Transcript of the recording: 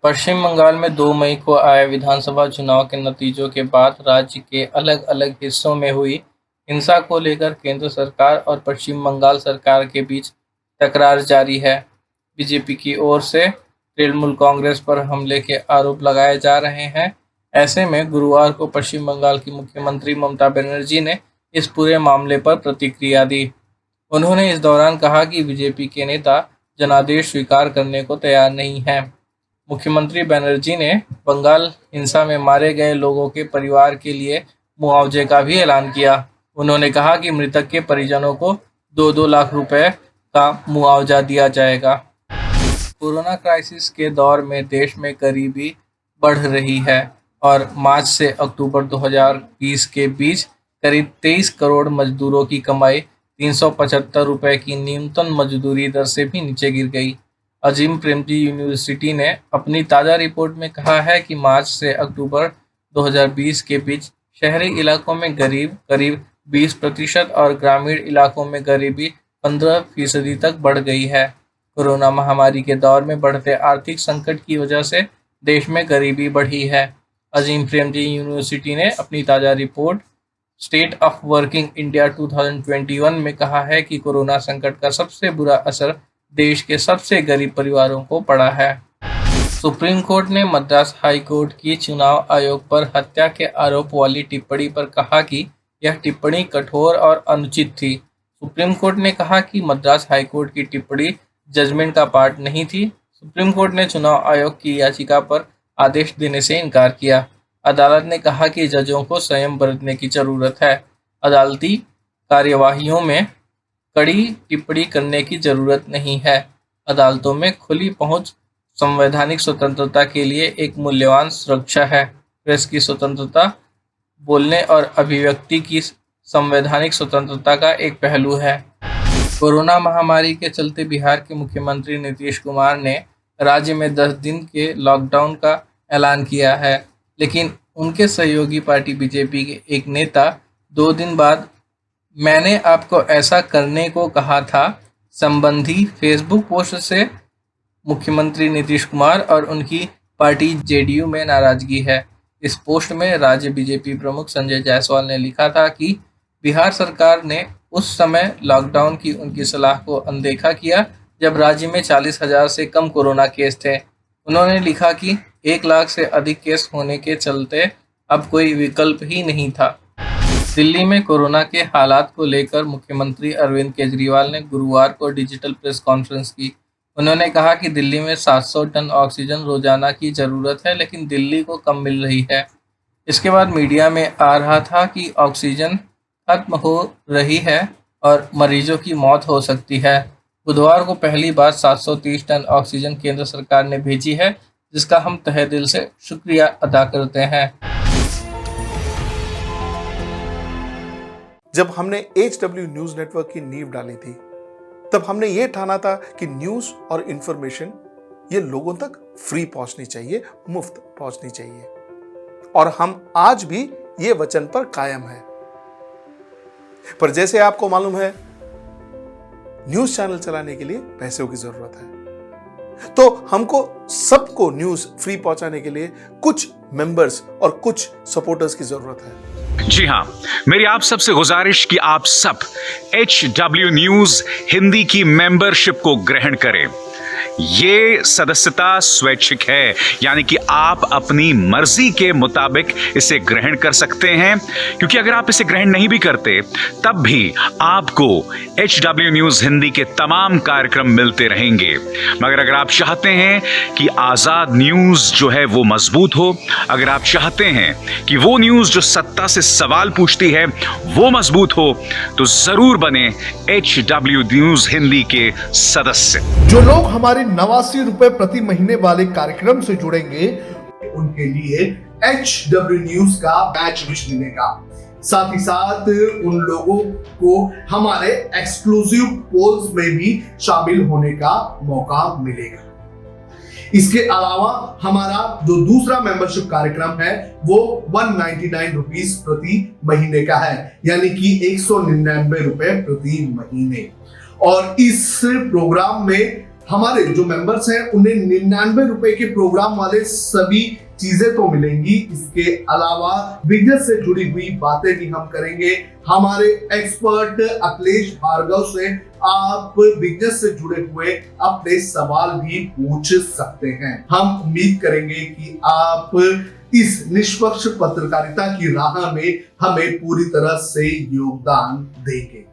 पश्चिम बंगाल में 2 मई को आए विधानसभा चुनाव के नतीजों के बाद राज्य के अलग-अलग हिस्सों में हुई हिंसा को लेकर केंद्र सरकार और पश्चिम बंगाल सरकार के बीच तकरार जारी है। बीजेपी की ओर से तृणमूल कांग्रेस पर हमले के आरोप लगाए जा रहे हैं। ऐसे में गुरुवार को पश्चिम बंगाल की मुख्यमंत्री ममता बनर्जी ने इस पूरे मामले पर प्रतिक्रिया दी। उन्होंने इस दौरान कहा कि बीजेपी के नेता जनादेश स्वीकार करने को तैयार नहीं हैं। मुख्यमंत्री बनर्जी ने बंगाल हिंसा में मारे गए लोगों के परिवार के लिए मुआवजे का भी ऐलान किया। उन्होंने कहा कि मृतक के परिजनों को 2-2 लाख रुपए का मुआवजा दिया जाएगा। कोरोना क्राइसिस के दौर में देश में गरीबी बढ़ रही है और मार्च से अक्टूबर 2020 के बीच करीब 23 करोड़ मजदूरों की कमाई 375 रुपए की न्यूनतम मजदूरी दर से भी नीचे गिर गई। अजीम प्रेमजी यूनिवर्सिटी ने अपनी ताज़ा रिपोर्ट में कहा है कि मार्च से अक्टूबर 2020 के बीच शहरी इलाकों में गरीब करीब 20% और ग्रामीण इलाकों में गरीबी 15% तक बढ़ गई है। कोरोना महामारी के दौर में बढ़ते आर्थिक संकट की वजह से देश में गरीबी बढ़ी है। अजीम प्रेमजी यूनिवर्सिटी ने अपनी ताज़ा report state of working India 2021 में कहा है कि कोरोना संकट का सबसे बुरा असर देश के सबसे गरीब परिवारों को पड़ा है। सुप्रीम कोर्ट ने मद्रास हाई कोर्ट की चुनाव आयोग पर हत्या के आरोप वाली टिप्पणी पर कहा कि यह टिप्पणी कठोर और अनुचित थी। सुप्रीम कोर्ट ने कहा कि मद्रास हाई कोर्ट की टिप्पणी जजमेंट का पार्ट नहीं थी। सुप्रीम कोर्ट ने चुनाव आयोग की याचिका पर आदेश देने से इनकार किया। अदालत ने कहा कि जजों को संयम बरतने की जरूरत है। अदालती कार्यवाहियों में कड़ी टिप्पणी करने की जरूरत नहीं है। अदालतों में खुली पहुंच संवैधानिक स्वतंत्रता के लिए एक मूल्यवान सुरक्षा है। प्रेस की स्वतंत्रता बोलने और अभिव्यक्ति की संवैधानिक स्वतंत्रता का एक पहलू है। कोरोना महामारी के चलते बिहार के मुख्यमंत्री नीतीश कुमार ने राज्य में 10 दिन के लॉकडाउन का ऐलान किया है, लेकिन उनके सहयोगी पार्टी बीजेपी के एक नेता 2 दिन बाद मैंने आपको ऐसा करने को कहा था संबंधी फेसबुक पोस्ट से मुख्यमंत्री नीतीश कुमार और उनकी पार्टी जेडीयू में नाराजगी है। इस पोस्ट में राज्य बीजेपी प्रमुख संजय जायसवाल ने लिखा था कि बिहार सरकार ने उस समय लॉकडाउन की उनकी सलाह को अनदेखा किया जब राज्य में 40,000 से कम कोरोना केस थे। उन्होंने लिखा कि 1 लाख से अधिक केस होने के चलते अब कोई विकल्प ही नहीं था। दिल्ली में कोरोना के हालात को लेकर मुख्यमंत्री अरविंद केजरीवाल ने गुरुवार को डिजिटल प्रेस कॉन्फ्रेंस की। उन्होंने कहा कि दिल्ली में 700 टन ऑक्सीजन रोजाना की ज़रूरत है, लेकिन दिल्ली को कम मिल रही है। इसके बाद मीडिया में आ रहा था कि ऑक्सीजन खत्म हो रही है और मरीजों की मौत हो सकती है। बुधवार को पहली बार 730 टन ऑक्सीजन केंद्र सरकार ने भेजी है, जिसका हम तहे दिल से शुक्रिया अदा करते हैं। जब हमने HW न्यूज नेटवर्क की नींव डाली थी, तब हमने ये ठाना था कि न्यूज और इंफॉर्मेशन ये लोगों तक फ्री पहुंचनी चाहिए, मुफ्त पहुंचनी चाहिए, और हम आज भी ये वचन पर कायम हैं। पर जैसे आपको मालूम है, न्यूज चैनल चलाने के लिए पैसों की जरूरत है, तो हमको सबको न्यूज फ्री पहुंचाने के लिए कुछ मेंबर्स और कुछ सपोर्टर्स की जरूरत है। जी हां, मेरी आप सबसे गुजारिश कि आप सब HW न्यूज हिंदी की मेंबरशिप को ग्रहण करें। ये सदस्यता स्वैच्छिक है, यानी कि आप अपनी मर्जी के मुताबिक इसे ग्रहण कर सकते हैं, क्योंकि अगर आप इसे ग्रहण नहीं भी करते तब भी आपको HW न्यूज हिंदी के तमाम कार्यक्रम मिलते रहेंगे। मगर अगर आप चाहते हैं कि आजाद न्यूज जो है वो मजबूत हो, अगर आप चाहते हैं कि वो न्यूज जो सत्ता से सवाल पूछती है वो मजबूत हो, तो जरूर बने HW न्यूज हिंदी के सदस्य। जो लोग हमारे 89 रुपए प्रति महीने वाले कार्यक्रम से जुड़ेंगे, उनके लिए HW न्यूज का बैच विश मिलेगा। साथ ही साथ उन लोगों को हमारे एक्सक्लूसिव पोल्स में भी शामिल होने का मौका मिलेगा। इसके अलावा हमारा जो दूसरा मेंबरशिप कार्यक्रम है वो 199 रुपीस प्रति महीने का है, यानी कि 199 रुपए प्रति महीने। और इस प्रोग्राम में हमारे जो मेंबर्स हैं उन्हें 99 रुपए के प्रोग्राम वाले सभी चीजें तो मिलेंगी। इसके अलावा बिजनेस से जुड़ी हुई बातें भी हम करेंगे। हमारे एक्सपर्ट अखिलेश भार्गव से आप बिजनेस से जुड़े हुए अपने सवाल भी पूछ सकते हैं। हम उम्मीद करेंगे कि आप इस निष्पक्ष पत्रकारिता की राह में हमें पूरी तरह से योगदान देंगे।